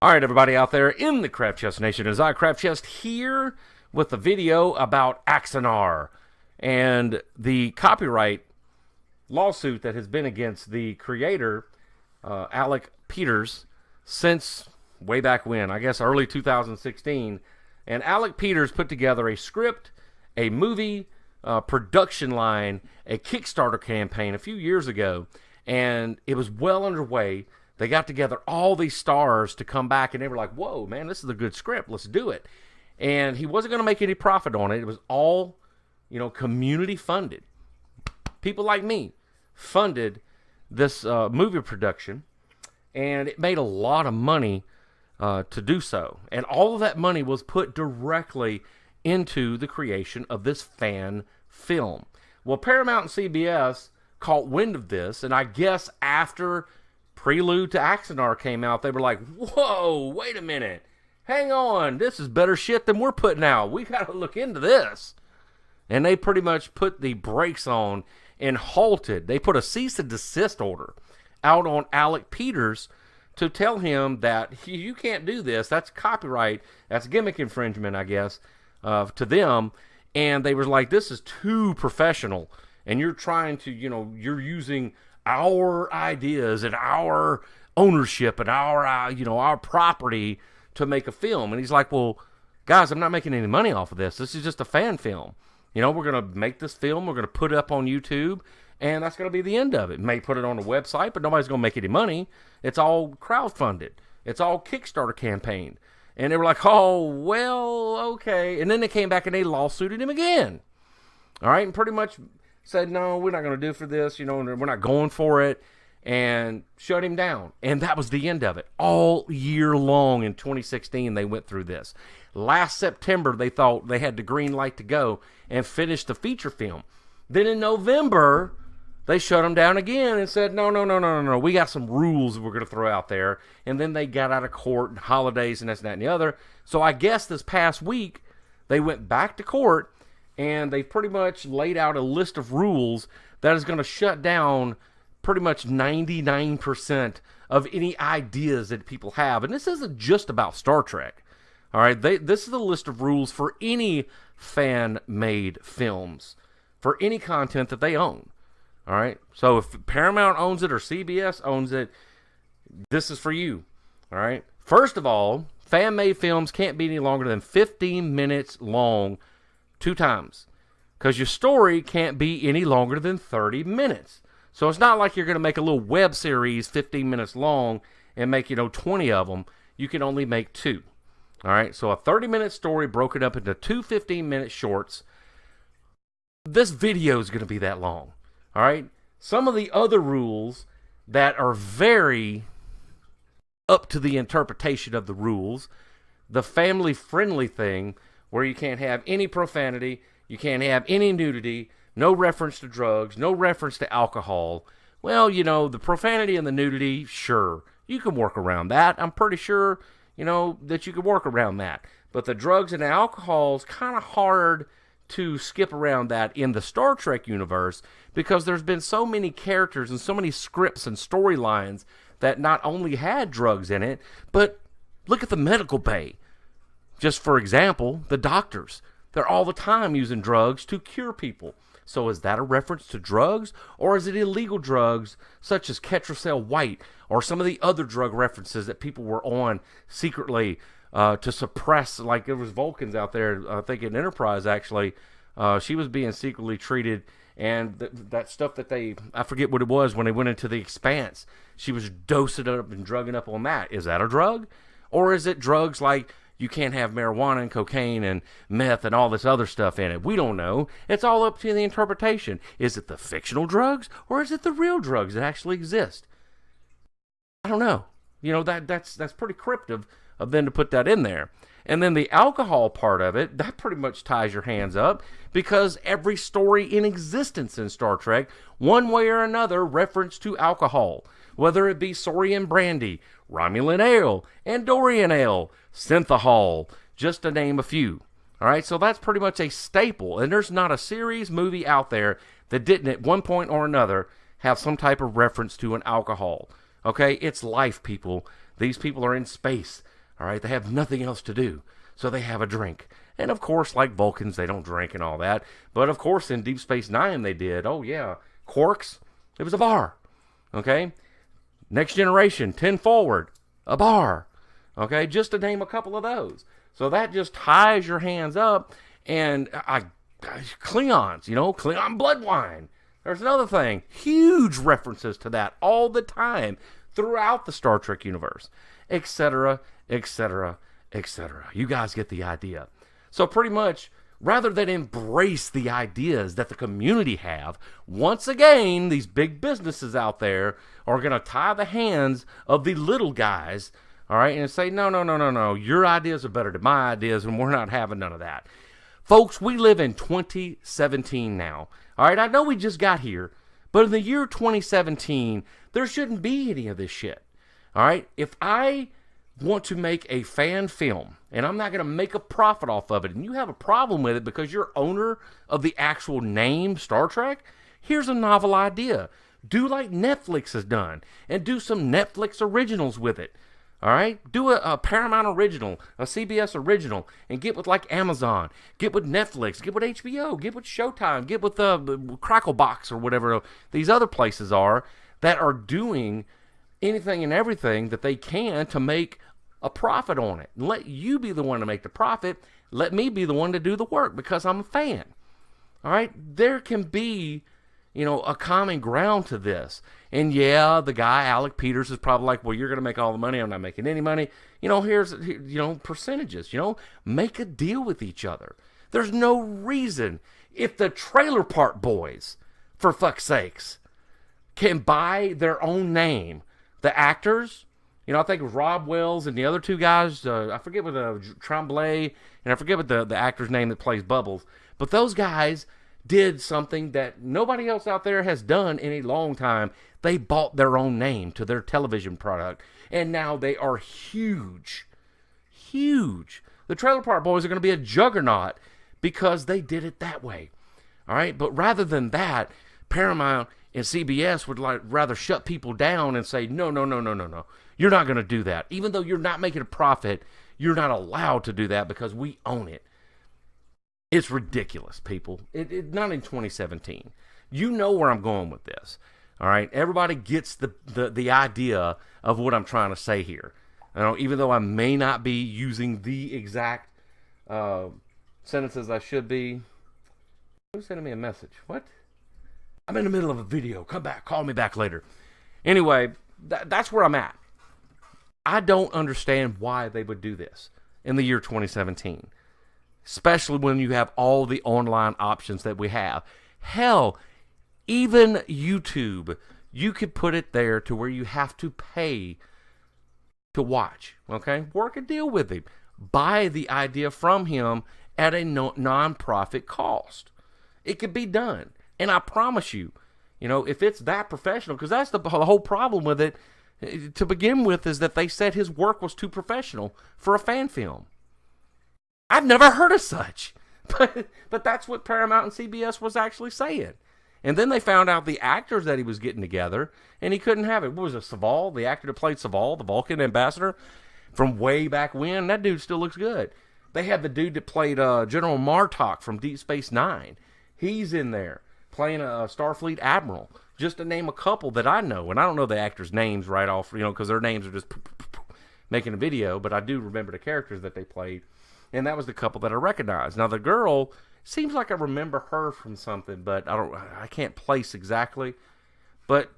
All right, everybody out there in the Craft Chest Nation, it is I, Craft Chest, here with a video about Axanar and the copyright lawsuit that has been against the creator, Alec Peters, since way back when, I guess early 2016. And Alec Peters put together a script, a movie production line, a Kickstarter campaign a few years ago, and it was well underway. They got together all these stars to come back, and they were like, whoa, man, this is a good script. Let's do it. And he wasn't going to make any profit on it. It was all, community funded. People like me funded this movie production, and it made a lot of money to do so. And all of that money was put directly into the creation of this fan film. Well, Paramount and CBS caught wind of this, and I guess after Prelude to Axanar came out, they were like, whoa, wait a minute. Hang on, this is better shit than we're putting out. We got to look into this. And they pretty much put the brakes on and halted. They put a cease and desist order out on Alec Peters to tell him that you can't do this. That's copyright. That's gimmick infringement, I guess, to them. And they were like, this is too professional. And you're trying to, you're using our ideas and our ownership and our property to make a film. And he's like, well, guys, I'm not making any money off of this. This is just a fan film. We're going to make this film. We're going to put it up on YouTube, and that's going to be the end of it. May put it on a website, but nobody's going to make any money. It's all crowdfunded. It's all Kickstarter campaign. And they were like, oh, well, okay. And then they came back and they lawsuited him again. All right, and pretty much said, no, we're not going to do for this, we're not going for it, and shut him down. And that was the end of it. All year long in 2016, they went through this. Last September, they thought they had the green light to go and finish the feature film. Then in November, they shut him down again and said, no, we got some rules we're going to throw out there. And then they got out of court and holidays and this and that and the other. So I guess this past week, they went back to court, and they pretty much laid out a list of rules that is going to shut down pretty much 99% of any ideas that people have. And this isn't just about Star Trek. All right, this is a list of rules for any fan-made films, for any content that they own. All right, so if Paramount owns it or CBS owns it, this is for you. All right, first of all, fan-made films can't be any longer than 15 minutes long 2 times, because your story can't be any longer than 30 minutes. So it's not like you're going to make a little web series 15 minutes long and make 20 of them. You can only make 2. All right, so a 30-minute story broken up into 2 15-minute shorts. This video is going to be that long. All right, some of the other rules that are very up to the interpretation of the rules, the family-friendly thing, where you can't have any profanity, you can't have any nudity, no reference to drugs, no reference to alcohol. Well, the profanity and the nudity, sure, you can work around that. I'm pretty sure, that you can work around that. But the drugs and the alcohol is kind of hard to skip around that in the Star Trek universe, because there's been so many characters and so many scripts and storylines that not only had drugs in it, but look at the medical bay. Just for example, the doctors, they're all the time using drugs to cure people. So is that a reference to drugs, or is it illegal drugs such as Ketracel White or some of the other drug references that people were on secretly to suppress? Like there was Vulcans out there, I think in Enterprise actually, she was being secretly treated, and that stuff that I forget what it was when they went into the Expanse, she was dosing up and drugging up on that. Is that a drug? Or is it drugs like you can't have marijuana and cocaine and meth and all this other stuff in it? We don't know. It's all up to the interpretation. Is it the fictional drugs, or is it the real drugs that actually exist? I don't know. That's pretty cryptic of them to put that in there. And then the alcohol part of it, that pretty much ties your hands up, because every story in existence in Star Trek, one way or another, reference to alcohol. Whether it be Saurian brandy, Romulan ale, Andorian ale, synthahol, just to name a few. All right, so that's pretty much a staple, and there's not a series, movie out there that didn't at one point or another have some type of reference to an alcohol. Okay, it's life, people. These people are in space. All right, they have nothing else to do, so they have a drink. And of course, like Vulcans, they don't drink and all that. But of course, in Deep Space Nine, they did. Oh yeah, Quarks, it was a bar. Okay, Next Generation, 10 Forward, a bar. Okay, just to name a couple of those. So that just ties your hands up. And Klingons, Klingon blood wine. There's another thing. Huge references to that all the time throughout the Star Trek universe, etc., etc., etc. You guys get the idea. So pretty much, rather than embrace the ideas that the community have, once again, these big businesses out there are going to tie the hands of the little guys, all right, and say, no, your ideas are better than my ideas, and we're not having none of that. Folks, we live in 2017 now. All right, I know we just got here, but in the year 2017, there shouldn't be any of this shit. All right, if I want to make a fan film, and I'm not going to make a profit off of it, and you have a problem with it because you're owner of the actual name Star Trek, here's a novel idea. Do like Netflix has done, and do some Netflix originals with it. All right, do a Paramount original, a CBS original, and get with like Amazon, get with Netflix, get with HBO, get with Showtime, get with Cracklebox or whatever these other places are that are doing anything and everything that they can to make a profit on it. And let you be the one to make the profit. Let me be the one to do the work because I'm a fan. All right, there can be, a common ground to this. And yeah, the guy, Alec Peters, is probably like, well, you're going to make all the money. I'm not making any money. Here's percentages. Make a deal with each other. There's no reason. If the Trailer Park Boys, for fuck's sakes, can buy their own name, the actors, I think it was Rob Wells and the other two guys, I forget what Tremblay, and I forget what the actor's name that plays Bubbles, but those guys did something that nobody else out there has done in a long time. They bought their own name to their television product, and now they are huge. Huge. The Trailer Park Boys are going to be a juggernaut because they did it that way. All right, but rather than that, Paramount and CBS would rather shut people down and say, no. You're not going to do that. Even though you're not making a profit, you're not allowed to do that because we own it. It's ridiculous, people. Not in 2017. You know where I'm going with this. All right? Everybody gets the idea of what I'm trying to say here. Even though I may not be using the exact sentences I should be. Who's sending me a message? What? I'm in the middle of a video. Come back. Call me back later. Anyway, that's where I'm at. I don't understand why they would do this in the year 2017. Especially when you have all the online options that we have. Hell, even YouTube, you could put it there to where you have to pay to watch. Okay? Work a deal with him. Buy the idea from him at a non-profit cost. It could be done. And I promise you, if it's that professional, because that's the whole problem with it to begin with, is that they said his work was too professional for a fan film. I've never heard of such. But that's what Paramount and CBS was actually saying. And then they found out the actors that he was getting together, and he couldn't have it. What was it, Saval, the actor that played Saval, the Vulcan ambassador, from way back when? That dude still looks good. They had the dude that played General Martok from Deep Space Nine. He's in there, playing a Starfleet admiral, just to name a couple that I know. And I don't know the actors' names right off, because their names are just making a video, but I do remember the characters that they played. And that was the couple that I recognized. Now, the girl, seems like I remember her from something, but I can't place exactly. But,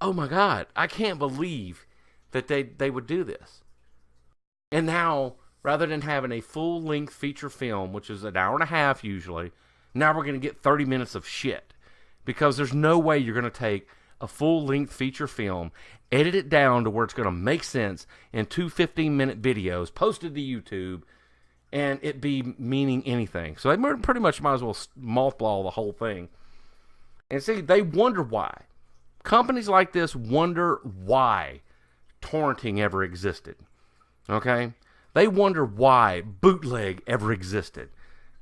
oh my God, I can't believe that they would do this. And now, rather than having a full-length feature film, which is an hour and a half usually, now we're going to get 30 minutes of shit. Because there's no way you're going to take a full-length feature film, edit it down to where it's going to make sense in 2 15-minute videos, posted to YouTube, and it be meaning anything. So they pretty much might as well mothball the whole thing. And see, they wonder why. Companies like this wonder why torrenting ever existed. Okay? They wonder why bootleg ever existed.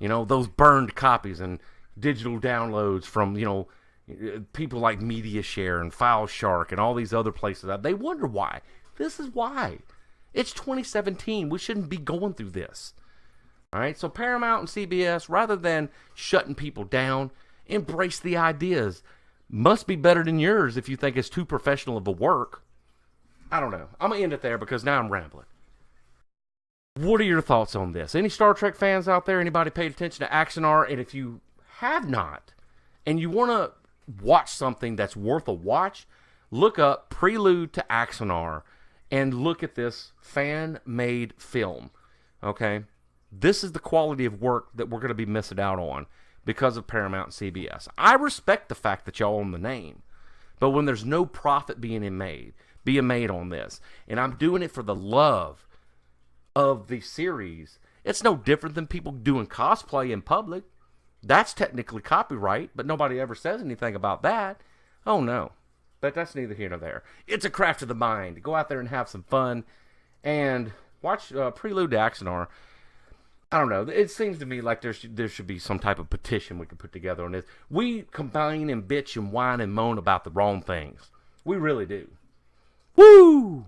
Those burned copies and digital downloads from, people like MediaShare and FileShark and all these other places. They wonder why. This is why. It's 2017. We shouldn't be going through this. All right, so Paramount and CBS, rather than shutting people down, embrace the ideas. Must be better than yours if you think it's too professional of a work. I don't know. I'm going to end it there because now I'm rambling. What are your thoughts on this? Any Star Trek fans out there? Anybody paid attention to Axanar? And if you have not, and you want to watch something that's worth a watch, look up Prelude to Axanar and look at this fan-made film. Okay? This is the quality of work that we're going to be missing out on because of Paramount and CBS. I respect the fact that y'all own the name, but when there's no profit being made on this, and I'm doing it for the love of the series, it's no different than people doing cosplay in public. That's technically copyright, but nobody ever says anything about that. Oh no, but that's neither here nor there. It's a craft of the mind. Go out there and have some fun and watch Prelude to Axanar. I don't know. It seems to me like there should be some type of petition we could put together on this. We complain and bitch and whine and moan about the wrong things. We really do. Woo!